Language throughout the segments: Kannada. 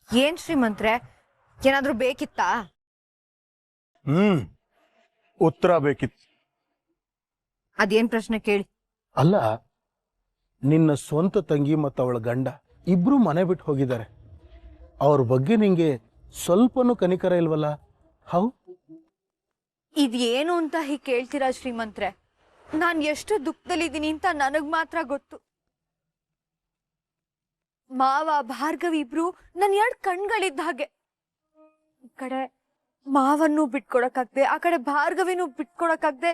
ಏನ್ ಶ್ರೀಮಂತ್ರೆ, ಏನಾದ್ರೂ ಬೇಕಿತ್ತಾ? ಉತ್ತರ ಬೇಕಿತ್ತು. ಅದೇನ್ ಪ್ರಶ್ನೆ ಕೇಳಿ. ಅಲ್ಲ, ನಿನ್ನ ಸ್ವಂತ ತಂಗಿ ಮತ್ತು ಅವಳ ಗಂಡ ಇಬ್ರು ಮನೆ ಬಿಟ್ಟು ಹೋಗಿದ್ದಾರೆ. ಅವ್ರ ಬಗ್ಗೆ ನಿಂಗೆ ಸ್ವಲ್ಪನೂ ಕನಿಕರ ಇಲ್ವಲ್ಲ? ಹೌ ಇದೇನು ಅಂತ ಹೀಗೆ ಕೇಳ್ತೀರಾ ಶ್ರೀಮಂತ್ರೆ? ನಾನ್ ಎಷ್ಟು ದುಃಖದಲ್ಲಿದ್ದೀನಿ ಅಂತ ನನಗ್ ಮಾತ್ರ ಗೊತ್ತು. ಮಾವ ಭಾರ್ಗವಿ ಇಬ್ರು ನನ್ 2 ಕಣ್ಗಳಿದ್ದ ಹಾಗೆ. ಈ ಕಡೆ ಮಾವನ್ನು ಬಿಟ್ಕೊಡಕ್ಕಾಗ್ದೆ, ಆ ಕಡೆ ಭಾರ್ಗವಿನೂ ಬಿಟ್ಕೊಡಕ್ಕಾಗ್ದೆ,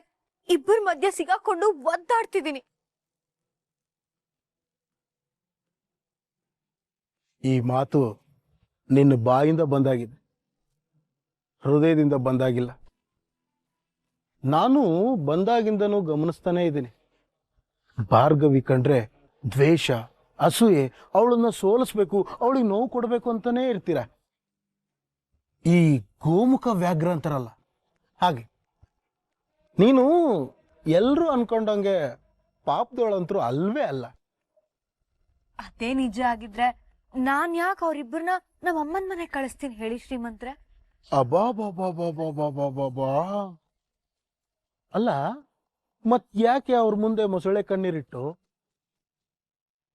ಇಬ್ಬರ ಮಧ್ಯೆ ಸಿಗಾಕೊಂಡು ಒದ್ದಾಡ್ತಿದ್ದೀನಿ. ಈ ಮಾತು ನಿನ್ನ ಬಾಯಿಂದ ಬಂದಾಗಿದೆ, ಹೃದಯದಿಂದ ಬಂದಾಗಿಲ್ಲ. ನಾನು ಬಂದಾಗಿಂದನೂ ಗಮನಿಸ್ತಾನೇ ಇದ್ದೀನಿ. ಭಾರ್ಗವಿ ಕಂಡ್ರೆ ದ್ವೇಷ, ಅಸೂಯೆ, ಅವಳನ್ನ ಸೋಲಿಸ್ಬೇಕು, ಅವಳಿಗೆ ನೋವು ಕೊಡಬೇಕು ಅಂತಾನೇ ಇರ್ತೀರ. ಈ ಗೋಮುಖ ವ್ಯಾಘ್ರ ಅಂತಾರಲ್ಲ ಹಾಗೆ. ನೀನು ಎಲ್ಲರೂ ಅನ್ಕೊಂಡಂಗೆ ಪಾಪದೋಳಂತರೂ ಅಲ್ವೇ ಅಲ್ಲ. ಅದೇ ನಿಜ ಆಗಿದ್ರೆ ನಾನ್ ಯಾಕೆ ಅವ್ರಿಬ್ಬರನ್ನ ನಮ್ಮ ಅಮ್ಮನ ಮನೆ ಕಳಿಸ್ತೀನಿ ಹೇಳಿ ಶ್ರೀಮಂತ್ರೆ? ಅಬಾ ಅಲ್ಲ, ಮತ್ ಯಾಕೆ ಅವ್ರ ಮುಂದೆ ಮೊಸಳೆ ಕಣ್ಣೀರಿಟ್ಟು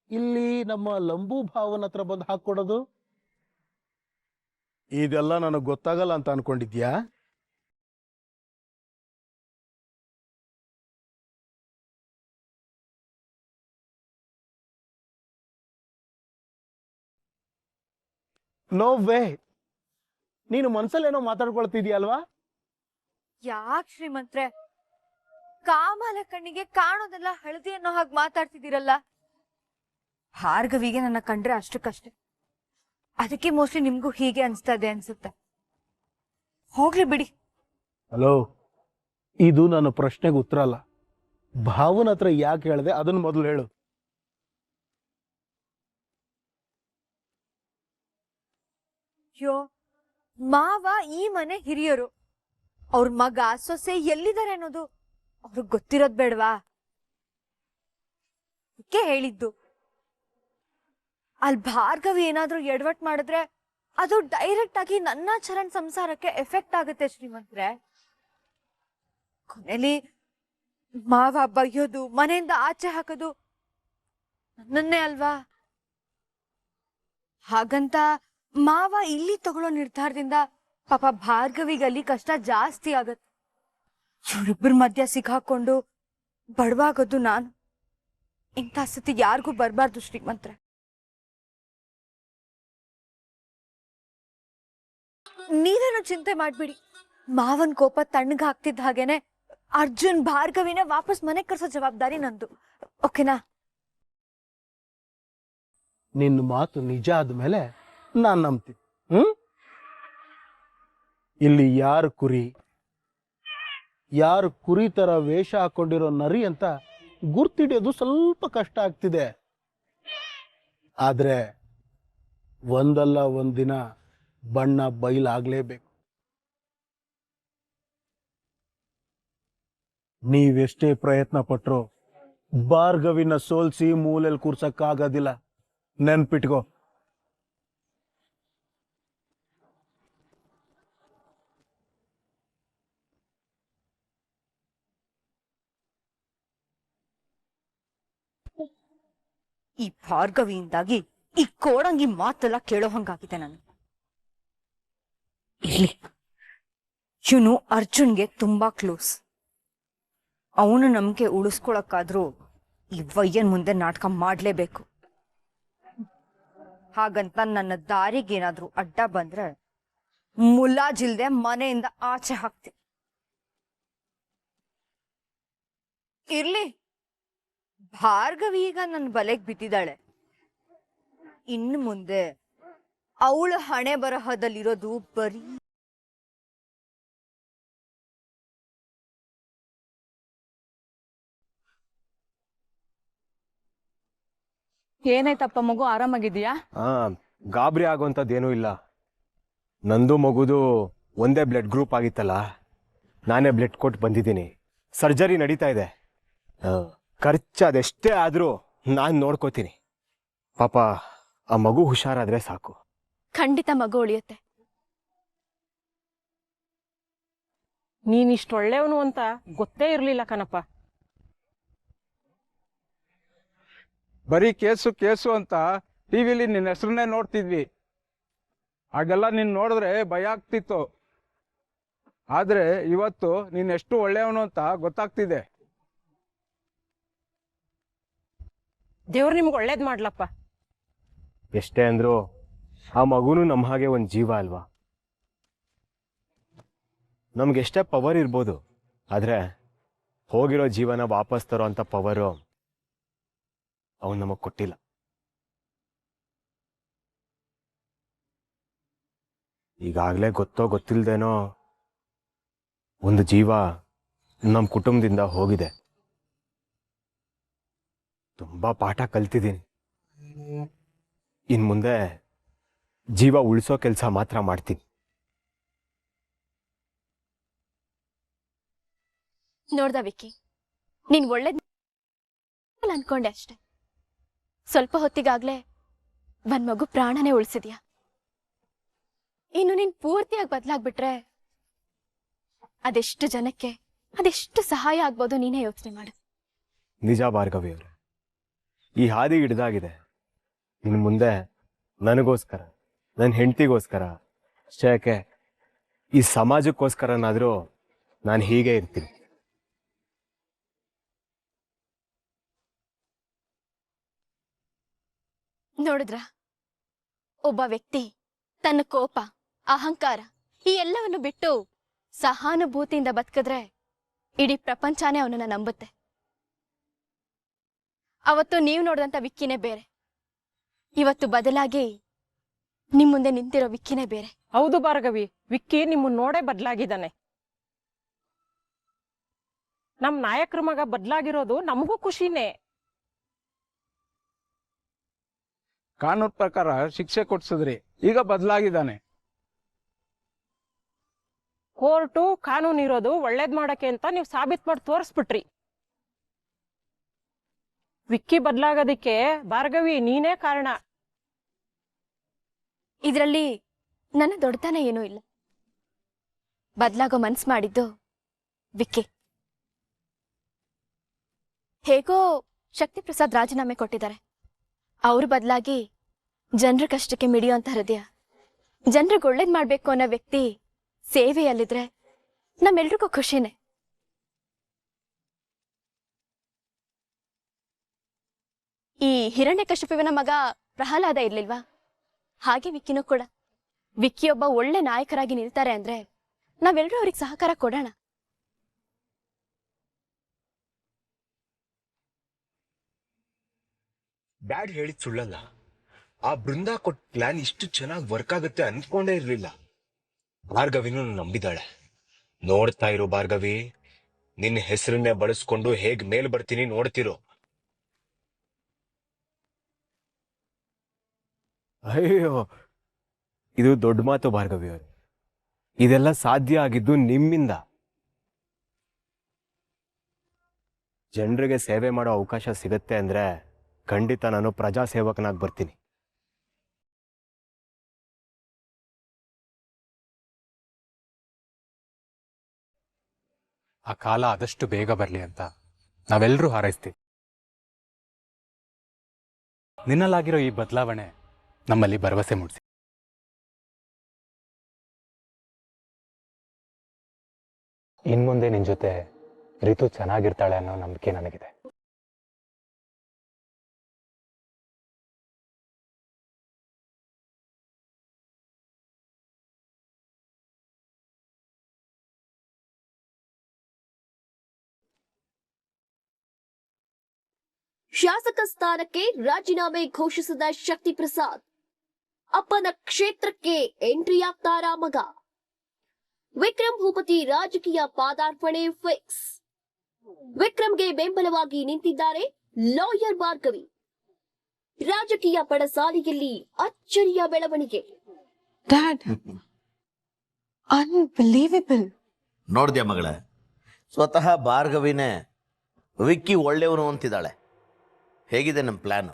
ಇಲ್ಲಿ ನಮ್ಮ ಲಂಬೂ ಭಾವನ ಹತ್ರ ಬಂದು ಹಾಕೊಡೋದು? ಇದೆಲ್ಲ ನನಗೆ ಗೊತ್ತಾಗಲ್ಲ ಅಂತ ಅನ್ಕೊಂಡಿದ್ಯಾ? No way. ನೀನು ಮನ್ಸಲ್ಲೇನೋ ಮಾತಾಡ್ಕೊಳ್ತಿದ್ಯಲ್ವಾ? ಯಾಕೆ ಶ್ರೀಮಂತ್ರೆ, ಕಾಮಾಲೆ ಕಣ್ಣಿಗೆ ಕಾಣೋದೆಲ್ಲ ಹಳದಿ ಅನ್ನೋ ಹಾಗೆ ಮಾತಾಡ್ತಿದ್ದೀರಲ್ಲ? ಭಾರ್ಗವಿಗೆ ನನ್ನ ಕಂಡ್ರೆ ಅಷ್ಟಕ್ಕಷ್ಟೆ. ಅದಕ್ಕೆ ಮೋಸ್ಟ್ಲಿ ನಿಮ್ಗೂ ಹೀಗೆ ಅನ್ಸ್ತಾ ಇದೆ ಅನ್ಸುತ್ತೆ. ಹೋಗ್ಲಿ ಬಿಡಿ. ಹಲೋ, ಇದು ನನ್ನ ಪ್ರಶ್ನೆಗೆ ಉತ್ತರ ಅಲ್ಲ. ಭಾವನ ಹತ್ರ ಯಾಕೆ ಹೇಳ್ದೆ ಅದನ್ನ ಮೊದಲು ಹೇಳು. ಯೋ, ಮಾವ ಈ ಮನೆ ಹಿರಿಯರು. ಅವ್ರ ಮಗ ಸೊಸೆ ಎಲ್ಲಿದ್ದಾರೆ ಅನ್ನೋದು ಅವ್ರಿಗೆ ಗೊತ್ತಿರೋದ್ ಬೇಡವಾ? ಅದಕ್ಕೆ ಹೇಳಿದ್ದು. ಅಲ್ಲಿ ಭಾರ್ಗವಿ ಏನಾದ್ರೂ ಎಡವಟ್ ಮಾಡಿದ್ರೆ ಅದು ಡೈರೆಕ್ಟ್ ಆಗಿ ನನ್ನ ಚರಣ್ ಸಂಸಾರಕ್ಕೆ ಎಫೆಕ್ಟ್ ಆಗುತ್ತೆ ಶ್ರೀಮಂತ್ರೆ. ಕೊನೆಲಿ ಮಾವ ಬೈಯೋದು, ಮನೆಯಿಂದ ಆಚೆ ಹಾಕೋದು ನನ್ನನ್ನೇ ಅಲ್ವಾ? ಹಾಗಂತ ಮಾವ ಇಲ್ಲಿ ತಗೊಳ್ಳೋ ನಿರ್ಧಾರದಿಂದ ಪಾಪ ಭಾರ್ಗವಿಗಲ್ಲಿ ಕಷ್ಟ ಜಾಸ್ತಿ ಆಗತ್ತೆ. ಇವರಿಬ್ಬರ ಮಧ್ಯ ಸಿಕ್ಕಾಕೊಂಡು ಬಡವಾಗೋದು ನಾನು. ಇಂಥ ಸ್ಥಿತಿ ಯಾರಿಗೂ ಬರಬಾರ್ದು ಶ್ರೀಮಂತ್ರೆ. ನೀವೇನು ಚಿಂತೆ ಮಾಡ್ಬಿಡಿ. ಮಾವನ್ ಕೋಪ ತಣ್ಣಗ ಹಾಕ್ತಿದ್ದ ಹಾಗೇನೆ ಅರ್ಜುನ್ ಭಾರ್ಗವಿನ ವಾಪಸ್ ಮನೆಗೆ ಕರ್ಸೋ ಜವಾಬ್ದಾರಿ ನಂದು. ಓಕೆನಾ? ನಿನ್ನ ಮಾತು ನಿಜ ಆದ್ಮೇಲೆ ನಾನು ನಂಬ್ತೀನಿ. ಇಲ್ಲಿ ಯಾರು ಕುರಿ ತರ ವೇಷ ಹಾಕೊಂಡಿರೋ ನರಿ ಅಂತ ಗುರ್ತಿಡಿಯೋದು ಸ್ವಲ್ಪ ಕಷ್ಟ ಆಗ್ತಿದೆ. ಆದ್ರೆ ಒಂದಲ್ಲ ಒಂದಿನ ಬಣ್ಣ ಬಯಲಾಗ್ಲೇಬೇಕು. ನೀವೆಷ್ಟೇ ಪ್ರಯತ್ನ ಪಟ್ರು ಭಾರ್ಗವಿನ ಸೋಲ್ಸಿ ಮೂಲೆಯಲ್ಲಿ ಕೂರ್ಸಕ್ಕಾಗೋದಿಲ್ಲ. ನೆನ್ಪಿಟ್ಕೋ. ಈ ಭಾರ್ಗವಿಯಿಂದಾಗಿ ಈ ಕೋಡಂಗಿ ಮಾತೆಲ್ಲ ಕೇಳೋ ಹಂಗಾಗಿದೆ ನನಗೆ. ಇಲ್ಲಿ ಇವನು ಅರ್ಜುನ್ಗೆ ತುಂಬಾ ಕ್ಲೋಸ್. ಅವನು ನಂಬಿಕೆ ಉಳಿಸ್ಕೊಳಕ್ಕಾದ್ರೂ ಈ ವಯ್ಯನ್ ಮುಂದೆ ನಾಟಕ ಮಾಡ್ಲೇಬೇಕು. ಹಾಗಂತ ನನ್ನ ದಾರಿಗೇನಾದ್ರೂ ಅಡ್ಡ ಬಂದ್ರೆ ಮುಲಾಜಿಲ್ದೆ ಮನೆಯಿಂದ ಆಚೆ ಹಾಕ್ತೀನಿ. ಇರ್ಲಿ, ಭಾರ್ಗವಿ ಈಗ ನನ್ನ ಬಲೆಗೆ ಬಿದ್ದಿದ್ದಾಳೆ. ಇನ್ನು ಮುಂದೆ ಅವಳ ಹಣೆ ಬರಹದಲ್ಲಿರೋದು ಬರೀ ಏನಾಯ್ತಪ್ಪ ಮಗು, ಆರಾಮಾಗಿದೀಯಾ? ಗಾಬರಿ ಆಗೋಂಥದ್ದೇನೂ ಇಲ್ಲ. ನಂದು ಮಗುದು ಒಂದೇ ಬ್ಲಡ್ ಗ್ರೂಪ್ ಆಗಿತ್ತಲ್ಲ, ನಾನೇ ಬ್ಲಡ್ ಕೊಟ್ಟು ಬಂದಿದ್ದೀನಿ. ಸರ್ಜರಿ ನಡೀತಾ ಇದೆ. ಖರ್ಚು ಅದೆಷ್ಟೇ ಆದರೂ ನಾನು ನೋಡ್ಕೋತೀನಿ. ಪಾಪ ಆ ಮಗು ಹುಷಾರಾದರೆ ಸಾಕು. ಖಂಡಿತ ಮಗು ಉಳಿಯುತ್ತೆ. ನೀನಿಷ್ಟು ಒಳ್ಳೆಯವನು ಅಂತ ಗೊತ್ತೇ ಇರಲಿಲ್ಲ ಕಣಪ್ಪ. ಬರೀ ಕೇಸು ಕೇಸು ಅಂತ ಟಿವಿಲಿ ನಿನ್ನ ಹೆಸರನ್ನೇ ನೋಡ್ತಿದ್ವಿ. ಹಾಗೆಲ್ಲ ನೀನು ನೋಡಿದ್ರೆ ಭಯ ಆಗ್ತಿತ್ತು. ಆದರೆ ಇವತ್ತು ನೀನು ಎಷ್ಟು ಒಳ್ಳೆಯವನು ಅಂತ ಗೊತ್ತಾಗ್ತಿದೆ. ದೇವ್ರು ನಿಮ್ಗೆ ಒಳ್ಳೇದು ಮಾಡ್ಲಪ್ಪ. ಎಷ್ಟೇ ಅಂದ್ರು ಆ ಮಗುನು ನಮ್ಮ ಹಾಗೆ ಒಂದು ಜೀವ ಅಲ್ವಾ. ನಮ್ಗೆಷ್ಟೇ ಪವರ್ ಇರ್ಬೋದು, ಆದರೆ ಹೋಗಿರೋ ಜೀವನ ವಾಪಸ್ ತರೋ ಅಂತ ಪವರು ಅವನು ನಮಗೆ ಕೊಟ್ಟಿಲ್ಲ. ಈಗಾಗಲೇ ಗೊತ್ತೋ ಗೊತ್ತಿಲ್ದೇನೋ ಒಂದು ಜೀವ ನಮ್ಮ ಕುಟುಂಬದಿಂದ ಹೋಗಿದೆ. ತುಂಬಾ ಪಾಠ ಕಲ್ತಿದ್ದೀನಿ. ಇನ್ ಮುಂದೆ ಜೀವ ಉಳಿಸೋ ಕೆಲಸ ಮಾತ್ರ ಮಾಡ್ತೀನಿ. ನೋಡ್ದ ವಿಕ್ಕಿ, ನೀನ್ ಒಳ್ಳೇದ್ ಅನ್ಕೊಂಡೆ ಅಷ್ಟೆ. ಸ್ವಲ್ಪ ಹೊತ್ತಿಗಾಗ್ಲೇ ಒಂದ್ ಮಗು ಪ್ರಾಣನೇ ಉಳಿಸಿದ್ಯಾ. ಇನ್ನು ನೀನ್ ಪೂರ್ತಿಯಾಗಿ ಬದಲಾಗ್ಬಿಟ್ರೆ ಅದೆಷ್ಟು ಜನಕ್ಕೆ ಅದೆಷ್ಟು ಸಹಾಯ ಆಗ್ಬೋದು ನೀನೇ ಯೋಚನೆ ಮಾಡು. ನಿಜ ಭಾರ್ಗವಿ ಅವ್ರೆ, ಈ ಹಾದಿ ಹಿಡ್ದಾಗಿದೆ. ಇನ್ನು ಮುಂದೆ ನನಗೋಸ್ಕರ, ನನ್ನ ಹೆಂಡತಿಗೋಸ್ಕರ ಅಷ್ಟೇ ಯಾಕೆ ಈ ಸಮಾಜಕ್ಕೋಸ್ಕರನಾದರೂ ನಾನು ಹೀಗೆ ಇರ್ತೀನಿ. ನೋಡಿದ್ರ, ಒಬ್ಬ ವ್ಯಕ್ತಿ ತನ್ನ ಕೋಪ, ಅಹಂಕಾರ ಈ ಎಲ್ಲವನ್ನು ಬಿಟ್ಟು ಸಹಾನುಭೂತಿಯಿಂದ ಬದುಕಿದ್ರೆ ಇಡೀ ಪ್ರಪಂಚನೇ ಅವನನ್ನ ನಂಬುತ್ತೆ. ಅವತ್ತು ನೀವು ನೋಡಿದಂತ ವಿಕ್ಕಿನೇ ಬೇರೆ, ಇವತ್ತು ಬದಲಾಗಿ ನಿಮ್ ಮುಂದೆ ನಿಂತಿರೋ ವಿಕ್ಕಿನೇ ಬೇರೆ. ಹೌದು ಭಾರ್ಗವಿ, ವಿಕ್ಕಿ ನಿಮ್ಮನ್ನ ನೋಡೇ ಬದಲಾಗಿದ್ದಾನೆ. ನಮ್ ನಾಯಕರ ಮಗ ಬದಲಾಗಿರೋದು ನಮಗೂ ಖುಷಿನೇ. ಕಾನೂನು ಪ್ರಕಾರ ಶಿಕ್ಷೆ ಕೊಡ್ಸಿದ್ರಿ, ಈಗ ಬದಲಾಗಿದ್ದಾನೆ. ಕೋರ್ಟು ಕಾನೂನು ಇರೋದು ಒಳ್ಳೇದ್ ಮಾಡಕ್ಕೆ ಅಂತ ನೀವು ಸಾಬೀತ್ ಮಾಡಿ ತೋರಿಸ್ಬಿಟ್ರಿ. ವಿಕ್ಕಿ ಬದಲಾಗೋದಿಕ್ಕೆ ಭಾರ್ಗವಿ ನೀನೇ ಕಾರಣ. ಇದರಲ್ಲಿ ನನ್ನ ದೊಡ್ಡತನ ಏನೂ ಇಲ್ಲ. ಬದಲಾಗೋ ಮನ್ಸು ಮಾಡಿದ್ದು ವಿಕ್ಕಿ. ಹೇಗೋ ಶಕ್ತಿ ಪ್ರಸಾದ್ ರಾಜೀನಾಮೆ ಕೊಟ್ಟಿದ್ದಾರೆ. ಅವ್ರ ಬದಲಾಗಿ ಜನರ ಕಷ್ಟಕ್ಕೆ ಮಿಡಿಯುವಂತ ಹೃದಯ, ಜನರಿಗೆ ಒಳ್ಳೇದ್ ಮಾಡ್ಬೇಕು ಅನ್ನೋ ವ್ಯಕ್ತಿ ಸೇವೆಯಲ್ಲಿದ್ರೆ ನಮ್ಮೆಲ್ರಿಗೂ ಖುಷಿನೇ. ಈ ಹಿರಣ್ಯಕಶಿಪುವಿನ ಮಗ ಪ್ರಹ್ಲಾದ ಇರ್ಲಿಲ್ವಾ, ಹಾಗೆ ವಿಕ್ಕಿನೂ ಕೂಡ. ವಿಕ್ಕಿ ಒಬ್ಬ ಒಳ್ಳೆ ನಾಯಕರಾಗಿ ನಿಲ್ತಾರೆ ಅಂದ್ರೆ ನಾವೆಲ್ಲರೂ ಅವ್ರಿಗೆ ಸಹಕಾರ ಕೊಡೋಣ. ಡ್ಯಾಡ್ ಹೇಳಿದ್ ಸುಳ್ಳಲ್ಲ. ಆ ಬೃಂದ ಕೊಟ್ಟ ಪ್ಲಾನ್ ಇಷ್ಟು ಚೆನ್ನಾಗಿ ವರ್ಕ್ ಆಗುತ್ತೆ ಅನ್ಕೊಂಡೇ ಇರ್ಲಿಲ್ಲ. ಭಾರ್ಗವಿನೂ ನಂಬಿದಾಳೆ. ನೋಡ್ತಾ ಇರು ಭಾರ್ಗವಿ, ನಿನ್ನ ಹೆಸರನ್ನೇ ಬಳಸ್ಕೊಂಡು ಹೇಗ್ ಮೇಲ್ ಬರ್ತೀನಿ ನೋಡ್ತಿರೋ. ಅಯ್ಯೋ, ಇದು ದೊಡ್ಡ ಮಾತು ಭಾರ್ಗವಿ ಅವರು. ಇದೆಲ್ಲ ಸಾಧ್ಯ ಆಗಿದ್ದು ನಿಮ್ಮಿಂದ. ಜನರಿಗೆ ಸೇವೆ ಮಾಡೋ ಅವಕಾಶ ಸಿಗತ್ತೆ ಅಂದ್ರೆ ಖಂಡಿತ ನಾನು ಪ್ರಜಾ ಸೇವಕನಾಗಿ ಬರ್ತೀನಿ. ಆ ಕಾಲ ಆದಷ್ಟು ಬೇಗ ಬರಲಿ ಅಂತ ನಾವೆಲ್ಲರೂ ಹಾರೈಸ್ತೀವಿ. ನಿನ್ನಲ್ಲಾಗಿರೋ ಈ ಬದಲಾವಣೆ ನಮ್ಮಲ್ಲಿ ಭರವಸೆ ಮೂಡಿಸಿ. ಇನ್ಮುಂದೆ ನಿನ್ನ ಜೊತೆ ರಿತು ಚೆನ್ನಾಗಿರ್ತಾಳೆ ಅನ್ನೋ ನಂಬಿಕೆ ನನಗಿದೆ. ಶಾಸಕ ಸ್ಥಾನಕ್ಕೆ ರಾಜೀನಾಮೆ ಘೋಷಿಸಿದ ಶಕ್ತಿ ಪ್ರಸಾದ್. ಅಪ್ಪನ ಕ್ಷೇತ್ರಕ್ಕೆ ಎಂಟ್ರಿಯಾಗ್ತಾರಾ ಮಗ? ವಿಕ್ರಮ್ ಭೂಪತಿ ರಾಜಕೀಯ ಪಾದಾರ್ಪಣೆ ಫಿಕ್ಸ್. ವಿಕ್ರಮ್ಗೆ ಬೆಂಬಲವಾಗಿ ನಿಂತಿದ್ದಾರೆ ಲಾಯರ್ ಭಾರ್ಗವಿ. ರಾಜಕೀಯ ಪಡಸಾಲಿಯಲ್ಲಿ ಅಚ್ಚರಿಯ ಬೆಳವಣಿಗೆ. ಅನ್ಬಿಲೀವಬಲ್. ನೋಡ್ದ್ಯಾ ಮಗಳೇ, ಸ್ವತಃ ಭಾರ್ಗವಿನೇ ವಿಕ್ಕಿ ಒಳ್ಳೆಯವನು ಅಂತಿದ್ದಾಳೆ. ಹೇಗಿದೆ ನಮ್ಮ ಪ್ಲಾನ್?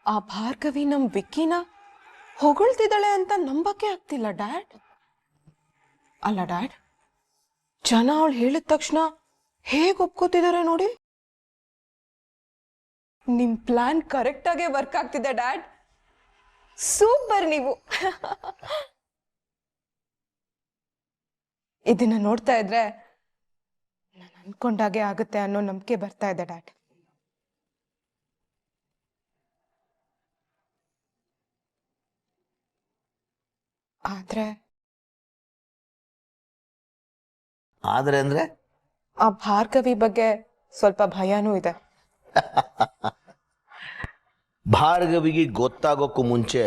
ಆ ಭಾರ್ಗವಿ ನಮ್ ವಿಕ್ಕಿನ ಹೊಗಳ್ತಿದ್ದಾಳೆ ಅಂತ ನಂಬಕ್ಕೆ ಆಗ್ತಿಲ್ಲ ಡ್ಯಾಡ್. ಅಲ್ಲ ಡ್ಯಾಡ್, ಜನ ಅವಳು ಹೇಳಿದ ತಕ್ಷಣ ಹೇಗೆ ಒಪ್ಕೋತಿದ್ದಾರೆ ನೋಡಿ. ನಿಮ್ ಪ್ಲಾನ್ ಕರೆಕ್ಟ್ ಆಗಿ ವರ್ಕ್ ಆಗ್ತಿದೆ ಡ್ಯಾಡ್. ಸೂಪರ್ ನೀವು. ಇದನ್ನ ನೋಡ್ತಾ ಇದ್ರೆ ನಾನು ಅನ್ಕೊಂಡಾಗೆ ಆಗುತ್ತೆ ಅನ್ನೋ ನಂಬಿಕೆ ಬರ್ತಾ ಇದೆ ಡ್ಯಾಡ್. ಆದ್ರೆ ಅಂದ್ರೆ ಆ ಭಾರ್ಗವಿ ಬಗ್ಗೆ ಸ್ವಲ್ಪ ಭಯನೂ ಇದೆ. ಭಾರ್ಗವಿಗೆ ಗೊತ್ತಾಗೋಕ್ಕೂ ಮುಂಚೆ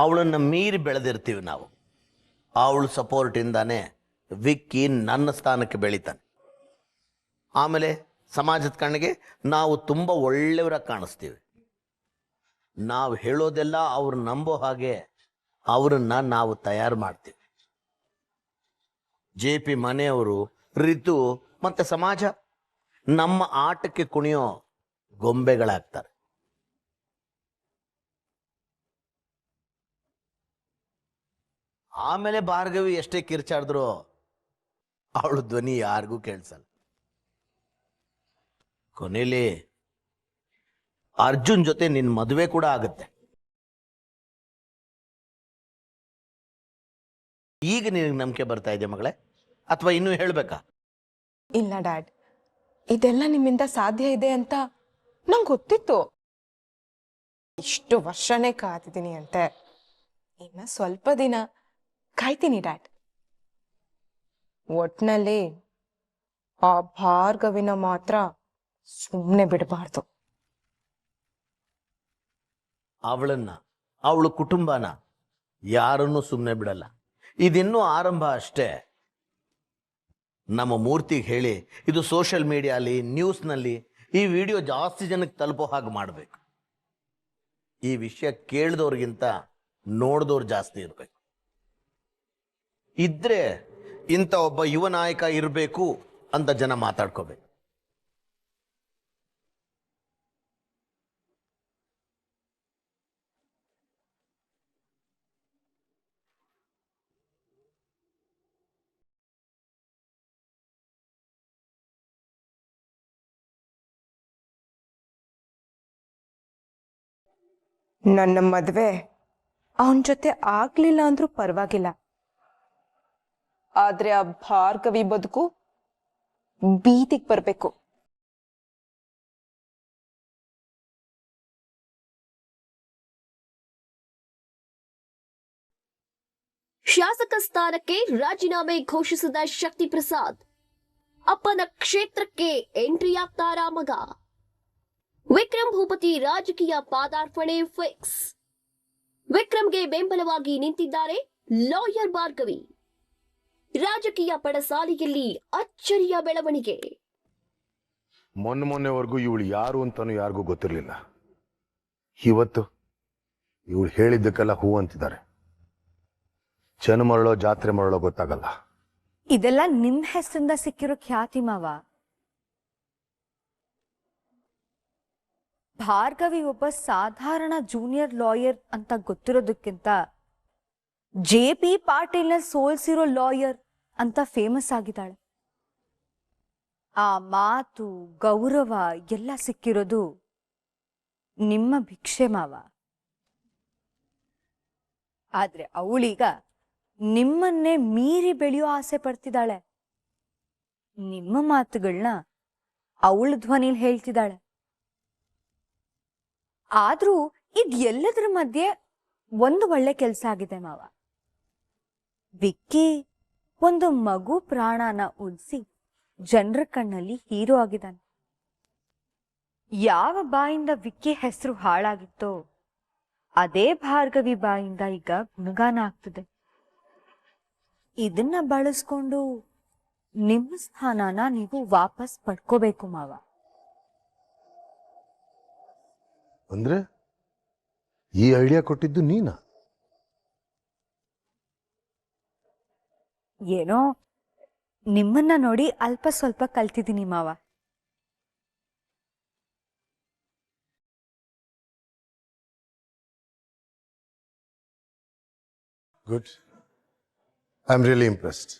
ಅವಳನ್ನು ಮೀರಿ ಬೆಳೆದಿರ್ತೀವಿ ನಾವು. ಅವಳ ಸಪೋರ್ಟಿಂದಾನೆ ವಿಕ್ಕಿ ನನ್ನ ಸ್ಥಾನಕ್ಕೆ ಬೆಳಿತಾನೆ. ಆಮೇಲೆ ಸಮಾಜದ ಕಣ್ಣಿಗೆ ನಾವು ತುಂಬ ಒಳ್ಳೆಯವರಾಗಿ ಕಾಣಿಸ್ತೀವಿ. ನಾವು ಹೇಳೋದೆಲ್ಲ ಅವ್ರು ನಂಬೋ ಹಾಗೆ ಅವರನ್ನ ನಾವು ತಯಾರು ಮಾಡ್ತೀವಿ. JP ಮನೆಯವರು, ರಿತು ಮತ್ತೆ ಸಮಾಜ ನಮ್ಮ ಆಟಕ್ಕೆ ಕುಣಿಯೋ ಗೊಂಬೆಗಳಾಗ್ತಾರೆ. ಆಮೇಲೆ ಭಾರ್ಗವಿ ಎಷ್ಟೇ ಕಿರ್ಚಾಡಿದ್ರು ಅವಳ ಧ್ವನಿ ಯಾರಿಗೂ ಕೇಳಿಸಲ್ಲ. ಕೊನೆಯಲ್ಲಿ ಅರ್ಜುನ್ ಜೊತೆ ನಿನ್ನ ಮದುವೆ ಕೂಡ ಆಗುತ್ತೆ. ಈಗ ನಿನಗೆ ನಂಬಿಕೆ ಬರ್ತಾ ಇದೆ ಮಗಳೇ, ಅಥವಾ ಇನ್ನೂ ಹೇಳ್ಬೇಕಾ? ಇಲ್ಲ ಡ್ಯಾಡ್, ಇದೆಲ್ಲ ನಿಮ್ಮಿಂದ ಸಾಧ್ಯ ಇದೆ ಅಂತ ನಂಗೆ ಗೊತ್ತಿತ್ತು. ಇಷ್ಟು ವರ್ಷನೇ ಕಾದಿದ್ದೀನಿ ಅಂತೆ. ಇನ್ನ ಸ್ವಲ್ಪ ದಿನ ಕಾಯ್ತೀನಿ ಡ್ಯಾಡ್. ಒಟ್ನಲ್ಲಿ ಆ ಭಾರ್ಗವಿನ ಮಾತ್ರ ಸುಮ್ಮನೆ ಬಿಡಬಾರ್ದು. ಅವಳನ್ನ, ಅವಳ ಕುಟುಂಬನ ಯಾರನ್ನೂ ಸುಮ್ಮನೆ ಬಿಡಲ್ಲ. ಇದಿನ್ನೂ ಆರಂಭ ಅಷ್ಟೇ. ನಮ್ಮ ಮೂರ್ತಿಗೆ ಹೇಳಿ ಇದು ಸೋಷಿಯಲ್ ಮೀಡಿಯಾಲಿ, ನ್ಯೂಸ್ನಲ್ಲಿ ಈ ವಿಡಿಯೋ ಜಾಸ್ತಿ ಜನಕ್ಕೆ ತಲುಪೋ ಹಾಗೆ ಮಾಡಬೇಕು. ಈ ವಿಷಯ ಕೇಳಿದವ್ರಿಗಿಂತ ನೋಡಿದವ್ರು ಜಾಸ್ತಿ ಇರಬೇಕು. ಇದ್ರೆ ಇಂಥ ಒಬ್ಬ ಯುವ ನಾಯಕ ಇರಬೇಕು ಅಂತ ಜನ ಮಾತಾಡ್ಕೋಬೇಕು. ನನ್ನ ಮದುವೆ ಅವನ ಜೊತೆ ಆಗ್ಲಿಲ್ಲ ಅಂದ್ರೂ ಪರವಾಗಿಲ್ಲ, ಆದ್ರೆ ಆ ಭಾರ್ಗವಿ ಬದುಕು ಬೀದಿಗೆ ಬರ್ಬೇಕು. ಶಾಸಕ ಸ್ಥಾನಕ್ಕೆ ರಾಜೀನಾಮೆ ಘೋಷಿಸಿದ ಶಕ್ತಿ ಪ್ರಸಾದ್. ಅಪ್ಪನ ಕ್ಷೇತ್ರಕ್ಕೆ ಎಂಟ್ರಿಯಾಗ್ತಾರಾ ಮಗ? ವಿಕ್ರಮ್ ಭೂಪತಿ ರಾಜಕೀಯ ಪಾದಾರ್ಪಣೆ ಫಿಕ್ಸ್. ವಿಕ್ರಮ್ಗೆ ಬೆಂಬಲವಾಗಿ ನಿಂತಿದ್ದಾರೆ ಲಾಯರ್ ಭಾರ್ಗವಿ. ರಾಜಕೀಯ ಪಡಸಾಲೆಯಲ್ಲಿ ಅಚ್ಚರಿಯ ಬೆಳವಣಿಗೆ. ಮೊನ್ನೆವರೆಗೂ ಇವಳು ಯಾರು ಅಂತಾನು ಯಾರಿಗೂ ಗೊತ್ತಿರಲಿಲ್ಲ. ಇವತ್ತು ಇವಳು ಹೇಳಿದ್ದಕ್ಕೆಲ್ಲ ಹೂ ಅಂತಿದ್ದಾರೆ. ಜನ ಮರಳೋ ಜಾತ್ರೆ ಮರಳೋ ಗೊತ್ತಾಗಲ್ಲ. ಇದೆಲ್ಲ ನಿಮ್ ಹೆಸರಿಂದ ಸಿಕ್ಕಿರೋ ಖ್ಯಾತಿ ಮಾವ. ಭಾರ್ಗವಿ ಒಬ್ಬ ಸಾಧಾರಣ ಜೂನಿಯರ್ ಲಾಯರ್ ಅಂತ ಗೊತ್ತಿರೋದಕ್ಕಿಂತ JP ಪಾಟೀಲ್ನ ಸೋಲ್ಸಿರೋ ಲಾಯರ್ ಅಂತ ಫೇಮಸ್ ಆಗಿದ್ದಾಳೆ. ಆ ಮಾತು, ಗೌರವ ಎಲ್ಲ ಸಿಕ್ಕಿರೋದು ನಿಮ್ಮ ಭಿಕ್ಷೆ ಮಾವ. ಆದ್ರೆ ಅವಳೀಗ ನಿಮ್ಮನ್ನೇ ಮೀರಿ ಬೆಳೆಯೋ ಆಸೆ ಪಡ್ತಿದ್ದಾಳೆ. ನಿಮ್ಮ ಮಾತುಗಳನ್ನ ಅವಳ ಧ್ವನಿಲ್ ಹೇಳ್ತಿದ್ದಾಳೆ. ಆದ್ರೂ ಇದೆಲ್ಲದರ ಮಧ್ಯೆ ಒಂದು ಒಳ್ಳೆ ಕೆಲಸ ಆಗಿದೆ ಮಾವ. ವಿಕ್ಕಿ ಒಂದು ಮಗು ಪ್ರಾಣನ ಉಳಿಸಿ ಜನರ ಕಣ್ಣಲ್ಲಿ ಹೀರೋ ಆಗಿದ್ದಾನೆ. ಯಾವ ಬಾಯಿಂದ ವಿಕ್ಕಿ ಹೆಸರು ಹಾಳಾಗಿತ್ತೋ ಅದೇ ಭಾರ್ಗವಿ ಬಾಯಿಂದ ಈಗ ಗುಣಗಾನ ಆಗ್ತದೆ. ಇದನ್ನ ಬಳಸ್ಕೊಂಡು ನಿಮ್ಮ ಸ್ಥಾನನ ನೀವು ವಾಪಸ್ ಪಡ್ಕೋಬೇಕು ಮಾವ. ಅಂದ್ರೆ ಈ ಐಡಿಯಾ ಕೊಟ್ಟಿದ್ದು ನೀನಾ? ಏನೋ ನಿಮ್ಮನ್ನ ನೋಡಿ ಅಲ್ಪ ಸ್ವಲ್ಪ ಕಲ್ತಿದ್ದೀನಿ ಮಾವ. Good. I am really impressed.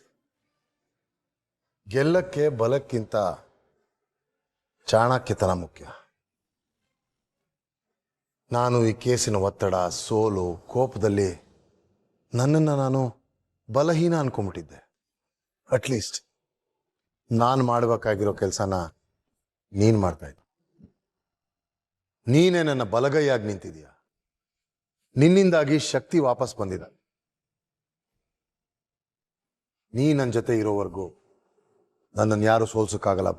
ಗೆಲ್ಲಕ್ಕೆ ಬಲಕ್ಕಿಂತ ಚಾಣಕ್ಯತನ ಮುಖ್ಯ. ನಾನು ಈ ಕೇಸಿನ ಒತ್ತಡ, ಸೋಲು, ಕೋಪದಲ್ಲಿ ನನ್ನನ್ನು ನಾನು ಬಲಹೀನ ಅನ್ಕೊಂಬಿಟ್ಟಿದ್ದೆ. ಅಟ್ಲೀಸ್ಟ್ ನಾನು ಮಾಡಬೇಕಾಗಿರೋ ಕೆಲಸನ ನೀನು ಮಾಡ್ತಾ ಇದ್ದೆ. ನೀನೇ ನನ್ನ ಬಲಗೈಯಾಗಿ ನಿಂತಿದೀಯ. ನಿನ್ನಿಂದಾಗಿ ಶಕ್ತಿ ವಾಪಸ್ ಬಂದಿದೆ. ನೀ ನನ್ನ ಜೊತೆ ಇರೋವರೆಗೂ ನನ್ನನ್ನು ಯಾರು ಸೋಲ್ಸೋಕ್ಕಾಗಲ್ಲ.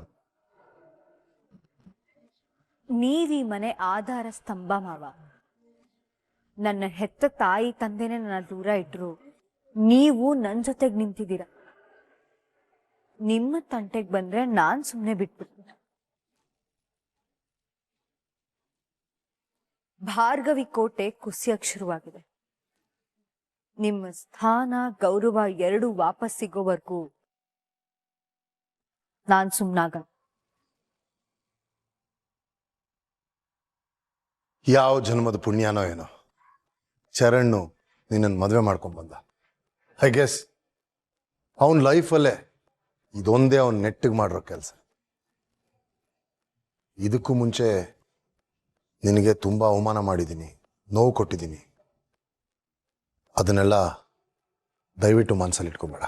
ನೀವೀ ಮನೆ ಆಧಾರ ಸ್ತಂಭ ಮಾವ. ನನ್ನ ಹೆತ್ತ ತಾಯಿ ತಂದೆನೇ ನನ್ನ ದೂರ ಇಟ್ರು ನೀವು ನನ್ನ ಜೊತೆಗೆ ನಿಂತಿದ್ದೀರ. ನಿಮ್ಮ ತಂಟೆಗೆ ಬಂದ್ರೆ ನಾನ್ ಸುಮ್ಮನೆ ಬಿಟ್ಬಿಡ್ತೀನಿ. ಭಾರ್ಗವಿ ಕೋಟೆ ಕುಸಿಯಕ್ ಶುರುವಾಗಿದೆ. ನಿಮ್ಮ ಸ್ಥಾನ ಗೌರವ ಎರಡು ವಾಪಸ್ ಸಿಗೋವರೆಗೂ ನಾನ್ ಸುಮ್ನಾಗ. ಯಾವ ಜನ್ಮದ ಪುಣ್ಯನೋ ಏನೋ ಚರಣ್ ನಿನ್ನನ್ನು ಮದುವೆ ಮಾಡ್ಕೊಂಡ್ ಬಂದ. ಐ ಗೆಸ್ ಅವನ ಲೈಫಲ್ಲೇ ಇದೊಂದೇ ಅವನ್ ನೆಟ್ಟಿಗೆ ಮಾಡಿರೋ ಕೆಲಸ. ಇದಕ್ಕೂ ಮುಂಚೆ ನಿನಗೆ ತುಂಬಾ ಅವಮಾನ ಮಾಡಿದ್ದೀನಿ, ನೋವು ಕೊಟ್ಟಿದ್ದೀನಿ. ಅದನ್ನೆಲ್ಲ ದಯವಿಟ್ಟು ಮನಸ್ಸಲ್ಲಿ ಇಟ್ಕೊಬೇಡ.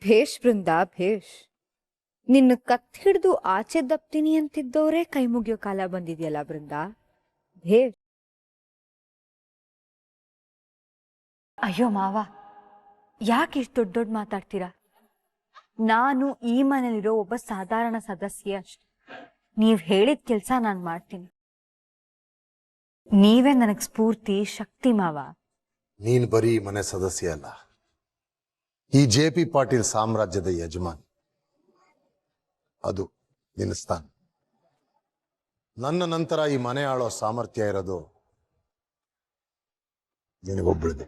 ಭೇಷ್ ಬೃಂದ ಭೇಷ್. ನಿನ್ನ ಕತ್ ಹಿಡ್ದು ಆಚೆ ದಪ್ತೀನಿ ಅಂತಿದ್ದವರೇ ಕೈ ಮುಗಿಯೋ ಕಾಲ ಬಂದಿದೆಯಲ್ಲ ಬೃಂದ. ಭೇಷ್. ಅಯ್ಯೋ ಮಾವ, ಯಾಕೆ ಇಷ್ಟು ದೊಡ್ಡ ದೊಡ್ಡ ಮಾತಾಡ್ತೀರಾ? ನಾನು ಈ ಮನೇಲಿರೋ ಒಬ್ಬ ಸಾಧಾರಣ ಸದಸ್ಯೆ ಅಷ್ಟೆ. ನೀವ್ ಹೇಳಿದ ಕೆಲ್ಸ ನಾನು ಮಾಡ್ತೀನಿ. ನೀವೇ ನನಗ್ ಸ್ಫೂರ್ತಿ, ಶಕ್ತಿ ಮಾವ. ನೀನ್ ಬರೀ ಮನೆ ಸದಸ್ಯ ಅಲ್ಲ, ಈ JP ಪಾಟೀಲ್ ಸಾಮ್ರಾಜ್ಯದ ಯಜಮಾನ್. ಅದು ನಿನ್ನ ಸ್ಥಾನ. ನನ್ನ ನಂತರ ಈ ಮನೆ ಆಳೋ ಸಾಮರ್ಥ್ಯ ಇರೋದು ನಿನಗೊಬ್ಬಳಿದೆ.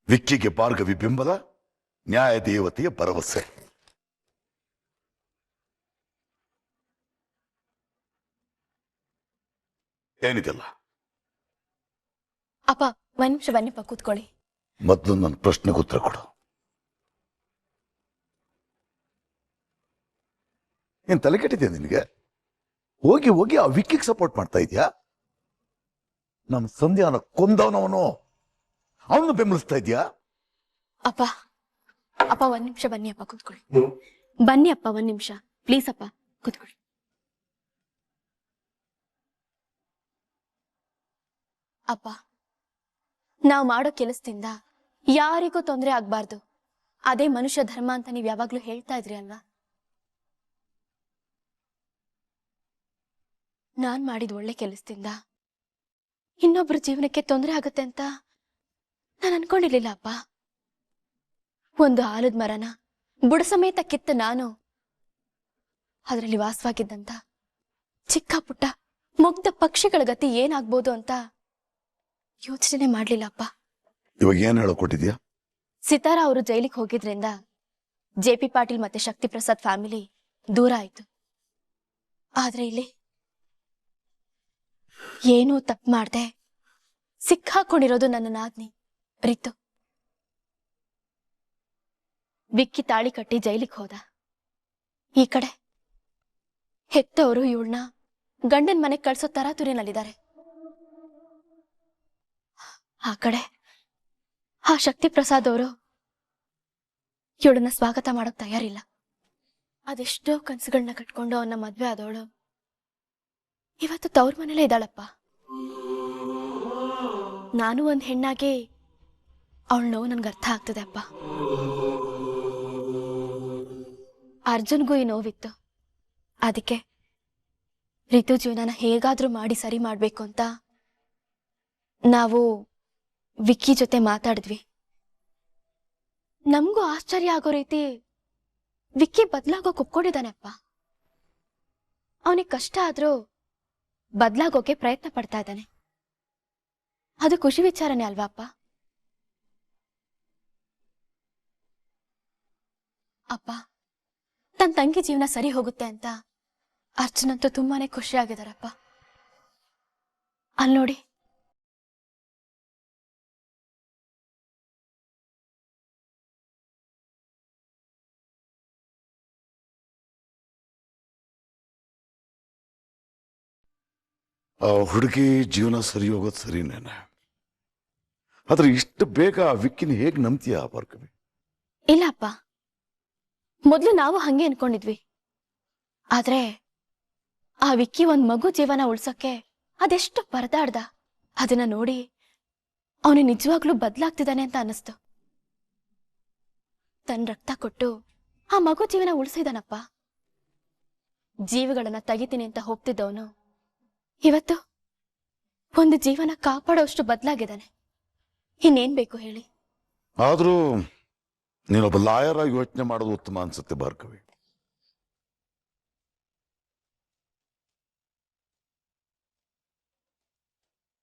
ವಿಕ್ಕಿಗೆ ಭಾರ್ಗವಿ ಬೆಂಬಲ, ನ್ಯಾಯ ದೇವತೆಯ ಭರವಸೆ. ಏನಿದೆಲ್ಲ? ಅಪ್ಪ ಒಂದ್ ನಿಮಿಷ ಬನ್ನಿಪ್ಪ, ಕೂತ್ಕೊಳ್ಳಿ. ಮೊದಲು ನನ್ನ ಪ್ರಶ್ನೆಗೆ ಉತ್ತರ ಕೊಡು. ಏನ್ ತಲೆ ಕೆಟ್ಟಿದ್ಯಾ ನಿನಗೆ? ಹೋಗಿ ಹೋಗಿ ಆ ವಿಕ್ಕಿಗೆ ಸಪೋರ್ಟ್ ಮಾಡ್ತಾ ಇದೀಯಾ? ನಮ್ಮ ಸಂಧ್ಯಾನ ಕೊಂದವನವನು, ಅವನು ಬೆಂಬಲಿಸ್ತಾ ಇದೀಯಾ? ಅಪ್ಪ ಅಪ್ಪ ಒಂದ್ ನಿಮಿಷ ಬನ್ನಿ ಅಪ್ಪ, ಕೂತ್ಕೊಳ್ಳಿ. ಬನ್ನಿ ಅಪ್ಪ, ಒಂದ್ ನಿಮಿಷ ಪ್ಲೀಸ್ ಅಪ್ಪ, ಕೂತ್ಕೊಳ್ಳಿ. ಅಪ್ಪ, ನಾವು ಮಾಡೋ ಕೆಲಸದಿಂದ ಯಾರಿಗೂ ತೊಂದರೆ ಆಗ್ಬಾರ್ದು, ಅದೇ ಮನುಷ್ಯ ಧರ್ಮ ಅಂತ ನೀವ್ ಯಾವಾಗ್ಲೂ ಹೇಳ್ತಾ ಇದ್ರಿ ಅಲ್ವಾ? ನಾನ್ ಮಾಡಿದ ಒಳ್ಳೆ ಕೆಲಸದಿಂದ ಇನ್ನೊಬ್ರ ಜೀವನಕ್ಕೆ ತೊಂದರೆ ಆಗತ್ತೆ ಅಂತ ನಾನು ಅನ್ಕೊಂಡಿರ್ಲಿಲ್ಲ ಅಪ್ಪ. ಒಂದು ಆಲದ ಮರನ ಬುಡ ಸಮೇತ ಕಿತ್ತ ನಾನು ಅದರಲ್ಲಿ ವಾಸವಾಗಿದ್ದಂತ ಚಿಕ್ಕ ಪುಟ್ಟ ಮುಗ್ಧ ಪಕ್ಷಿಗಳ ಗತಿ ಏನಾಗ್ಬೋದು ಅಂತ ಯೋಚನೆ ಮಾಡ್ಲಿಲ್ಲ ಅಪ್ಪ. ಇವಾಗ ಏನ್ ಹೇಳಕೊಟ್ಟಿದ್ಯಾ? ಸಿತಾರಾ ಅವರು ಜೈಲಿಗೆ ಹೋಗಿದ್ರಿಂದ JP ಪಾಟೀಲ್ ಮತ್ತೆ ಶಕ್ತಿ ಪ್ರಸಾದ್ ಫ್ಯಾಮಿಲಿ ದೂರ ಆಯ್ತು. ಆದ್ರೆ ಇಲ್ಲಿ ಏನೂ ತಪ್ಪು ಮಾಡ್ದೆ ಸಿಕ್ಕಾಕೊಂಡಿರೋದು ನನ್ನ ನಾದ್ನಿ ರಿತು. ವಿಕ್ಕಿ ತಾಳಿ ಕಟ್ಟಿ ಜೈಲಿಗೆ ಹೋದ. ಈ ಕಡೆ ಹೆತ್ತವರು ಇವಳನ್ನ ಗಂಡನ ಮನೆಗೆ ಕಳ್ಸೋ ತರಾತುರಿನಲ್ಲಿದ್ದಾರೆ. ಆ ಕಡೆ ಆ ಶಕ್ತಿ ಪ್ರಸಾದ್ ಅವರು ಇವಳನ್ನ ಸ್ವಾಗತ ಮಾಡೋಕ್ ತಯಾರಿಲ್ಲ. ಅದೆಷ್ಟೋ ಕನಸುಗಳನ್ನ ಕಟ್ಕೊಂಡು ಅವನ್ನ ಮದ್ವೆ ಆದವಳು ಇವತ್ತು ತವ್ರ ಮನೇಲೇ ಇದ್ದಾಳಪ್ಪ. ನಾನು ಒಂದ್ ಹೆಣ್ಣಾಗಿ ಅವಳ ನೋವು ನನ್ಗೆ ಅರ್ಥ ಆಗ್ತದೆ ಅಪ್ಪ. ಅರ್ಜುನ್ಗೂ ಈ ನೋವಿತ್ತು. ಅದಕ್ಕೆ ರಿತು ಜೀವನನ ಹೇಗಾದ್ರೂ ಮಾಡಿ ಸರಿ ಮಾಡ್ಬೇಕು ಅಂತ ನಾವು ವಿಕ್ಕಿ ಜೊತೆ ಮಾತಾಡಿದ್ವಿ. ನಮಗೂ ಆಶ್ಚರ್ಯ ಆಗೋ ರೀತಿ ವಿಕ್ಕಿ ಬದಲಾಗೋಕೆ ಒಪ್ಕೊಂಡಿದ್ದಾನೆ ಅಪ್ಪ. ಅವನಿಗೆ ಕಷ್ಟ ಆದ್ರೂ ಬದಲಾಗೋಕೆ ಪ್ರಯತ್ನ ಪಡ್ತಾ ಇದ್ದಾನೆ. ಅದು ಖುಷಿ ವಿಚಾರನೇ ಅಲ್ವಾ ಅಪ್ಪ? ಅಪ್ಪ, ತನ್ನ ತಂಗಿ ಜೀವನ ಸರಿ ಹೋಗುತ್ತೆ ಅಂತ ಅರ್ಜುನಂತೂ ತುಂಬಾನೇ ಖುಷಿ ಆಗಿದಾರಪ್ಪ. ಅಲ್ಲಿ ನೋಡಿ, ಆ ಹುಡುಗಿ ಜೀವನ ಸರಿ ಹೋಗೋದು ಸರಿನೇನೆ, ಆದ್ರೆ ಇಷ್ಟು ಬೇಗ ಆ ವಿಕ್ಕಿನ ಹೇಗೆ ನಂಬ್ತೀಯ ಭಾರ್ಗವಿ? ಇಲ್ಲ ಅಪ್ಪ, ಮೊದ್ಲು ನಾವು ಹಂಗೆ ಅನ್ಕೊಂಡಿದ್ವಿ. ಆದ್ರೆ ಆ ವಿಕ್ಕಿ ಒಂದ್ ಮಗು ಜೀವನ ಉಳ್ಸಕ್ಕೆ ಅದೆಷ್ಟು ಪರದಾಡ್ದ, ಅದನ್ನ ನೋಡಿ ಅವನು ನಿಜವಾಗ್ಲೂ ಬದಲಾಗ್ತಿದ್ದಾನೆ ಅಂತ ಅನಿಸ್ತು. ತನ್ನ ರಕ್ತ ಕೊಟ್ಟು ಆ ಮಗು ಜೀವನ ಉಳಿಸಿದಾನಪ್ಪ. ಜೀವಗಳನ್ನ ತೆಗಿತೀನಿ ಅಂತ ಹೋಗ್ತಿದ್ದವನು ಇವತ್ತು ಒಂದು ಜೀವನ ಕಾಪಾಡೋಷ್ಟು ಬದಲಾಗಿದ್ದಾನೆ. ಇನ್ನೇನ್ ಬೇಕು ಹೇಳಿ? ಆದ್ರೂ ನೀನೊಬ್ಬ ಲಾಯರ್ ಆಗಿ ಯೋಚನೆ ಮಾಡೋದು ಉತ್ತಮ ಅನ್ಸುತ್ತೆ ಭಾರ್ಗವಿ.